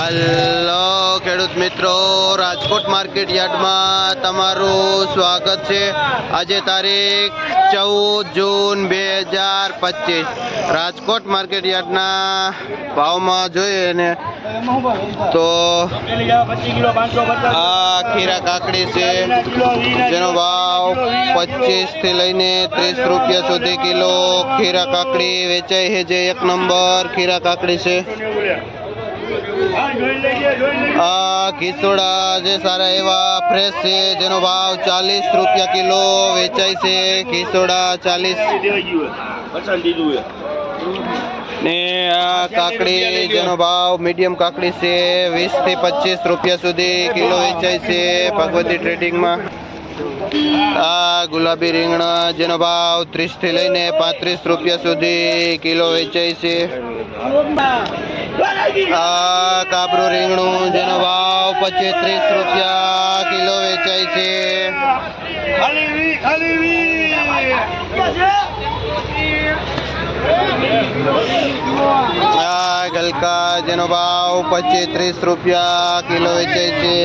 હાલો ખેડૂત મિત્રો, રાજકોટ માર્કેટ યાર્ડમાં તમારું સ્વાગત છે। આજે તારીખ 14 જૂન 2025 રાજકોટ માર્કેટ યાર્ડના ભાવમાં જોઈએ ને તો આ ખીરા કાકડી છે જેનો ભાવ 25 થી લઈને 30 રૂપિયા સુધી કિલો ખીરા કાકડી વેચાય છે। જે એક નંબર ખીરા કાકડી છે। આ ખીસોડા જે સારા એવા ફ્રેશ છે જેનો ભાવ 40 રૂપિયા કિલો વેચાય છે। ખીસોડા 40 ને આ કાકડી જેનો ભાવ મીડિયમ કાકડી છે 20 થી 25 રૂપિયા સુધી કિલો વેચાય છે ભગવતી ટ્રેડિંગમાં। આ ગુલાબી રીંગણા જેનો ભાવ 30 થી લઈને 35 રૂપિયા સુધી કિલો વેચાય છે। આ કાબરું રીંગણું જેનો ભાવ 25-30 રૂપિયા કિલો વેચાય છે। આ ગલકા જેનો ભાવ 25-30 રૂપિયા કિલો વેચાય છે।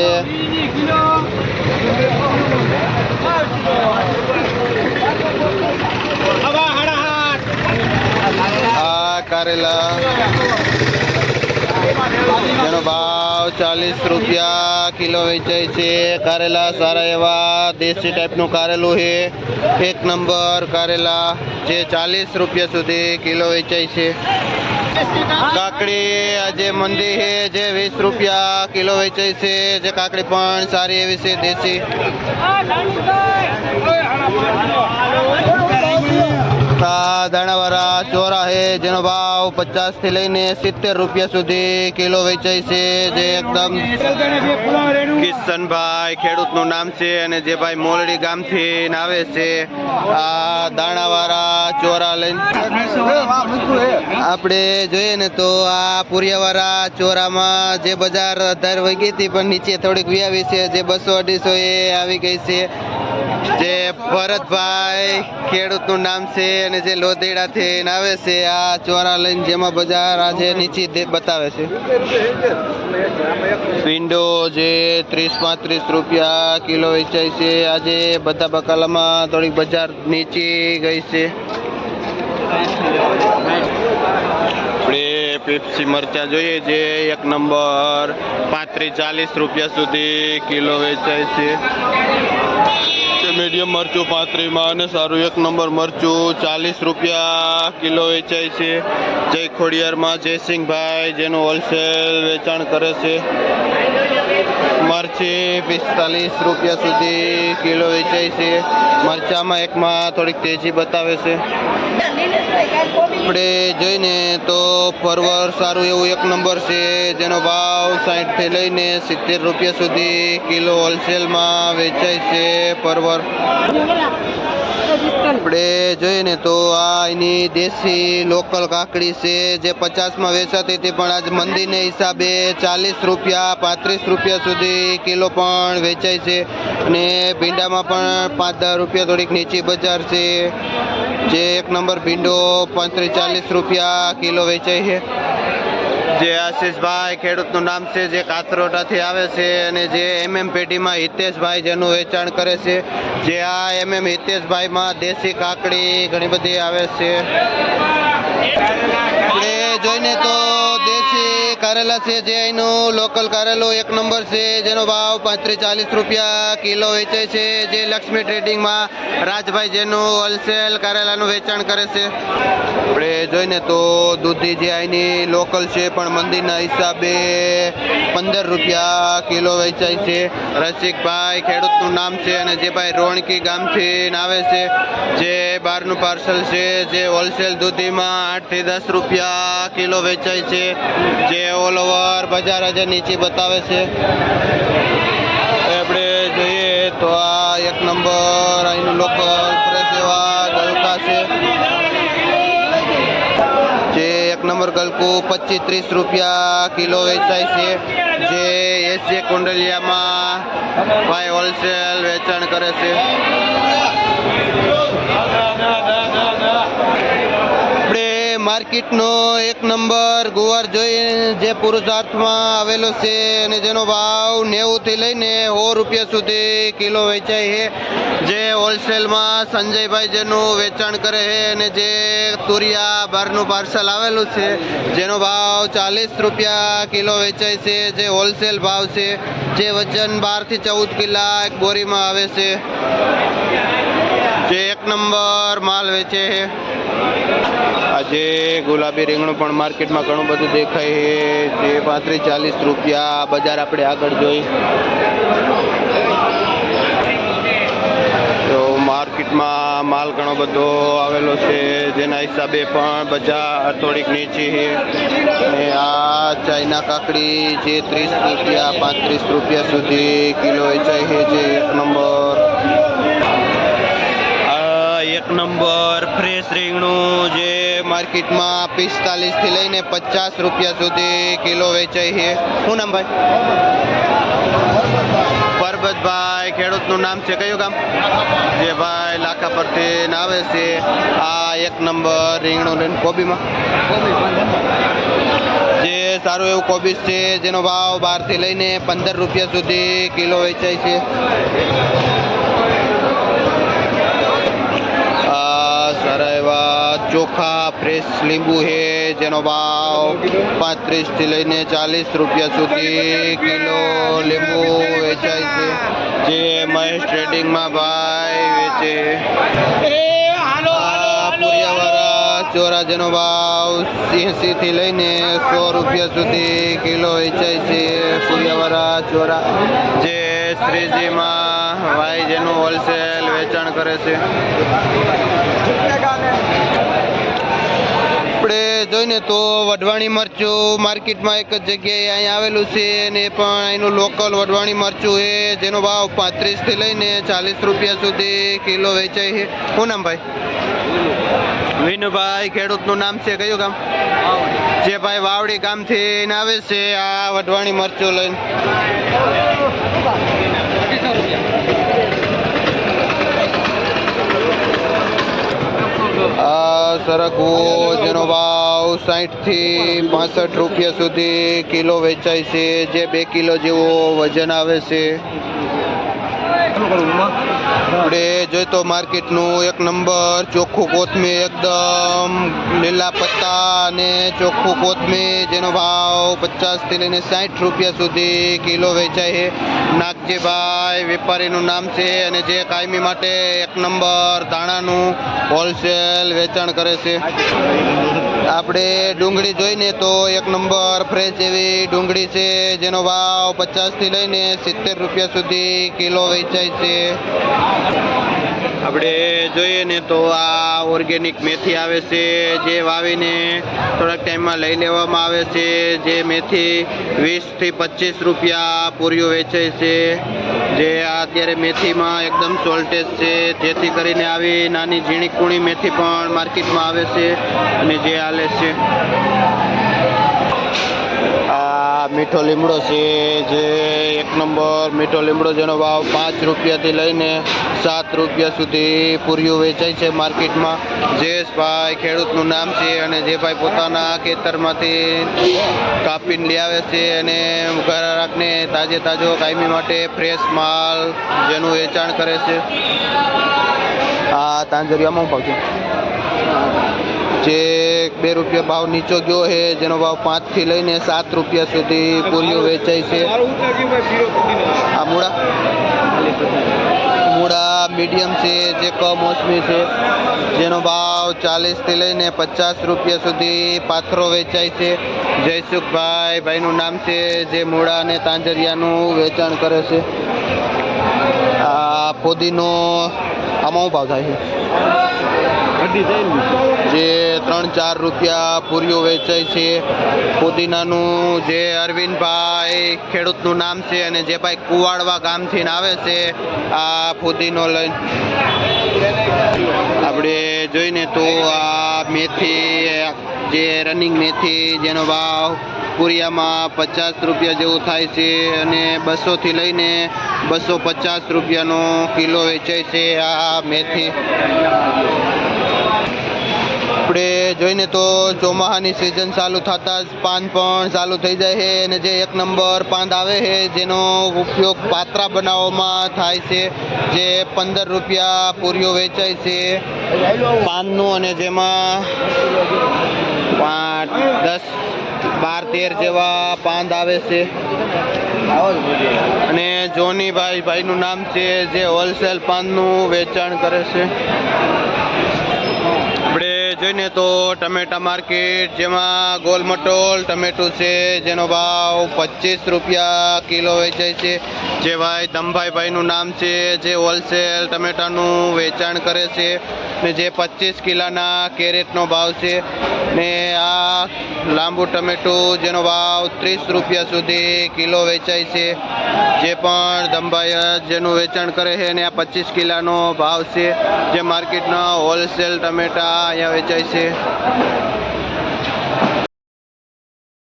આ કારેલા જેનો ભાવ 40 રૂપિયા કિલો વેચાય છે। કારેલા સારા એવા દેશી ટાઈપનું કારેલું છે, એક નંબર કારેલા જે 40 રૂપિયા સુધી કિલો વેચાય છે। કાકડી આજે મંદી છે જે 20 રૂપિયા કિલો વેચાય છે। જે કાકડી પણ સારી એવી છે દેશી। દાણાવાળા ચોરા છે જેનો ભાવ 50 થી લઈને 70 રૂપિયા સુધી કિલો વેચાય છે। જે એકદમ કિશનભાઈ ખેડૂતનું નામ છે અને જે ભાઈ મોલડી ગામથી આવે છે। આ દાણાવાળા ચોરા લઈને આપણે જોઈએ ને તો આ પુરિયાવાળા ચોરામાં જે બજાર 18 વાગી હતી પણ નીચે થોડીક વ્યાવી છે, જે 200-250 એ આવી ગઈ છે। જે ભરતભાઈ ખેડૂતનું નામ છે અને જે લોધેડાથી આવે છે આ ચોરા લઈને, જેમાં બજાર આજે નીચે બતાવે છે। ભીંડો જે 30-35 રૂપિયા કિલો વેચાય છે। આજે બધા બકાલામાં થોડીક બજાર નીચી ગઈ છે। આપણે પેપ્સી મરચા જોઈએ જે એક નંબર 35-40 રૂપિયા સુધી કિલો વેચાય છે। મીડિયમ મરચું 35 અને સારું એક નંબર મરચું 40 રૂપિયા કિલો વેચાય છે। જય ખોડિયારમાં જયસિંહભાઈ જેનું હોલસેલ વેચાણ કરે છે। મરચી 45 રૂપિયા સુધી કિલો વેચાય છે। મરચામાં એકમાં થોડીક તેજી બતાવે છે। આપણે જોઈને તો પરવર સારું એવું એક નંબર છે જેનો ભાવ 60 થી લઈને 70 રૂપિયા સુધી કિલો હોલસેલમાં વેચાય છે પરવર। આપણે જોઈએ ને તો આ એની દેશી લોકલ કાકડી છે જે 50માં વેચાતી હતી પણ આજ મંદીને હિસાબે 40 રૂપિયા 35 રૂપિયા સુધી કિલો પણ વેચાય છે। અને ભીંડામાં પણ 5-10 રૂપિયા થોડીક નીચી બજાર છે। જે એક નંબર ભીંડો 35-40 રૂપિયા કિલો વેચાય છે। જે આશીષભાઈ ખેડૂતનું નામ છે જે કાતરોટાથી આવે છે અને જે પેઢીમાં હિતેશભાઈ જેનું વેચાણ કરે છે। જે આ હિતેશભાઈમાં દેશી કાકડી ઘણી બધી આવે છે। આપણે જોઈને તો દેશી કારેલા છે જે અહીંનું લોકલ કારેલું એક નંબર છે જેનો ભાવ 35-40 રૂપિયા કિલો વેચાય છે। જે લક્ષ્મી ટ્રેડિંગમાં રાજભાઈ જેનું હોલસેલ કારેલાનું વેચાણ કરે છે। આપણે જોઈને તો દૂધી જે અહીંની લોકલ છે પણ મંદીના હિસાબે 15 રૂપિયા કિલો વેચાય છે। રસિકભાઈ ખેડૂતનું નામ છે અને જે ભાઈ રોણકી ગામથી આવે છે જે બહારનું પાર્સલ છે જે હોલસેલ દૂધીમાં 8 થી 10 રૂપિયા કિલો વેચાય છે। જે ઓલ ઓવર બજાર આજે નીચે બતાવે છે। આપણે જોઈએ તો આ એક નંબર અહીંનું લોકલ ફ્રેશ એવા ગલકા છે જે એક નંબર ગલકું 25-30 રૂપિયા કિલો વેચાય છે। જે એસી કુંડલિયામાં ભાઈ હોલસેલ વેચાણ કરે છે। આપણે માર્કેટનો એક નંબર ગુવાર જોઈ જે પુરુષાર્થમાં આવેલો છે અને જેનો ભાવ 90 થી લઈને 100 રૂપિયા સુધી કિલો વેચાય છે. જે હોલસેલમાં સંજયભાઈ જેનું વેચાણ કરે છે અને જે તુરિયા બહારનું પાર્સલ આવેલું છે જેનો ભાવ 40 રૂપિયા કિલો વેચાય છે. જે હોલસેલ ભાવ છે, જે વજન 12 થી 14 કિલા એક બોરીમાં આવે છે. જે એક નંબર માલ વેચે છે. આજે ગુલાબી રીંગણું પણ માર્કેટમાં ઘણું બધું દેખાય છે. જે 35-40 રૂપિયા બજાર આપણે આગળ જોઈ તો માર્કેટમાં માલ ઘણો બધો આવેલો છે, જેના હિસાબે પણ બજાર થોડીક નીચી છે. અને આ ચાઇના કાકડી જે 30 રૂપિયા 35 રૂપિયા સુધી કિલો વેચાય છે. જે એક નંબર ફ્રેશ રીંગણું જે માર્કેટમાં 45 થી લઈને 50 રૂપિયા સુધી કિલો વેચાય છે. શું નામ ભાઈ? પરબતભાઈ, ખેડૂતનું નામ છે કયું ગામ? જે ભાઈ લાખા પરથી આવે છે. આ એક નંબર રીંગણું લઈને કોબીમાં જે સારું એવું કોબીજ છે જેનો ભાવ 12 થી લઈને 15 રૂપિયા સુધી કિલો વેચાય છે. સારા એવા ચોખા ફ્રેશ લીંબુ છે જેનો ભાવ 35 થી લઈને 40 રૂપિયા સુધી કિલો લીંબુ વેચાય છે. જે મહેશ ટ્રેડિંગમાં ભાઈ વેચે. પુરિયાવાળા ચોરા જેનો ભાવ 80 થી લઈને 100 રૂપિયા સુધી કિલો વેચાય છે. પુરિયાવાળા ચોરા જે શ્રીજીમાં ભાઈ જેનું હોલસેલ વેચાણ કરે છે. આપણે જોઈને તો વઢવાણી મરચું માર્કેટમાં એક જ જગ્યાએ અહીં આવેલું છે અને પણ અહીંનું લોકલ વઢવાણી મરચું છે જેનો ભાવ 35 થી લઈને 40 રૂપિયા સુધી કિલો વેચાય છે. શું નામ ભાઈ? વિનુભાઈ, ખેડૂતનું નામ છે કયું ગામ? જે ભાઈ વાવડી ગામથી આવે છે આ વઢવાણી મરચું લઈને. આ સરગવો જેનો ભાવ 60 થી 65 રૂપિયા સુધી કિલો વેચાય છે. જે 2 કિલો જેવો વજન આવે છે. આપણે જોઈએ તો માર્કેટનું એક નંબર ચોખ્ખું કોથમીર એકદમ લીલા પત્તા અને ચોખ્ખું કોથમીર જેનો ભાવ 50 થી લઈને 60 રૂપિયા સુધી કિલો વેચાય છે. નાગજીભાઈ વેપારીનું નામ છે અને જે કાયમી માટે એક નંબર ધાણાનું હોલસેલ વેચાણ કરે છે. આપણે ડુંગળી જોઈને તો એક નંબર ફ્રેશ એવી ડુંગળી છે જેનો ભાવ 50 થી લઈને 70 રૂપિયા સુધી કિલો વેચાય છે. આપણે જોઈએ ને તો આ ઓર્ગેનિક મેથી આવે છે જે વાવીને થોડાક ટાઈમમાં લઈ લેવામાં આવે છે. જે મેથી 20 થી 25 રૂપિયા પૂરીઓ વેચાય છે. જે અત્યારે મેથીમાં એકદમ સોલ્ટેજ છે, જેથી કરીને આવી નાની ઝીણી કૂણી મેથી પણ માર્કેટમાં આવે છે અને જે હાલે છે. આ મીઠો લીમડો છે જે એક નંબર મીઠો લીમડો જેનો ભાવ 5 રૂપિયાથી લઈને 7 રૂપિયા સુધી પૂરીઓ વેચાય છે માર્કેટમાં. જયેશભાઈ ખેડૂતનું નામ છે અને જે ભાઈ પોતાના ખેતરમાંથી કાપીને લઈ આવે છે અને ગ્રાહકને તાજે તાજો કાયમી માટે ફ્રેશ માલ જેનું વેચાણ કરે છે. આ તાંજરિયામાં ભાવ છે જે 2 રૂપિયા ભાવ નીચો ગયો છે જેનો ભાવ 5 થી લઈને 7 રૂપિયા સુધી પૂરીઓ વેચાય છે. આ મૂળા મીડિયમ છે જે કમોસમી છે જેનો ભાવ 40 થી લઈને 50 રૂપિયા સુધી પાથરો વેચાય છે. જયસુખભાઈ ભાઈનું નામ છે જે મૂળા અને તાંજરિયાનું વેચાણ કરે છે. આ ફોદીનો આમાં ભાવ થાય છે જે 3-4 રૂપિયા પૂરીઓ વેચાય છે. પુદીનાનું જે અરવિંદભાઈ ખેડૂતનું નામ છે અને જે ભાઈ કુવાડવા ગામથી આવે છે આ પુદીનો લઈને. આપણે જોઈને તો આ મેથી જે રનિંગ મેથી જેનો ભાવ પૂરિયામાં 50 રૂપિયા જેવું થાય છે અને 200 થી લઈને 250 રૂપિયાનો કિલો વેચાય છે આ મેથી. આપણે આપણે જોઈને તો ચોમાસાની સિઝન ચાલુ થતાં જ પાન પણ ચાલુ થઈ જાય છે અને જે એક નંબર પાંદ આવે છે જેનો ઉપયોગ પાત્રા બનાવવામાં થાય છે, જે 15 રૂપિયા પૂરીઓ વેચાય છે પાનનું, અને જેમાં 10, 12, 13 જેવા પાંદ આવે છે. અને જોનીભાઈનું નામ છે જે હોલસેલ પાનનું વેચાણ કરે છે. આપણે જોઈને તો ટમેટા માર્કેટ, જેમાં ગોલમટોલ ટમેટું છે જેનો ભાવ 25 રૂપિયા કિલો વેચાય છે. જે ભાઈ ધમભાઈનું નામ છે જે હોલસેલ ટમેટાનું વેચાણ કરે છે ને જે 25 કિલોના કેરેટનો ભાવ છે. ને આ લાંબુ ટમેટું જેનો ભાવ 30 રૂપિયા સુધી કિલો વેચાય છે, જે પણ ધમભાઈ જેનું વેચાણ કરે છે ને આ 25 કિલોનો ભાવ છે. જે માર્કેટના હોલસેલ ટમેટા અહીંયા વેચાય છે.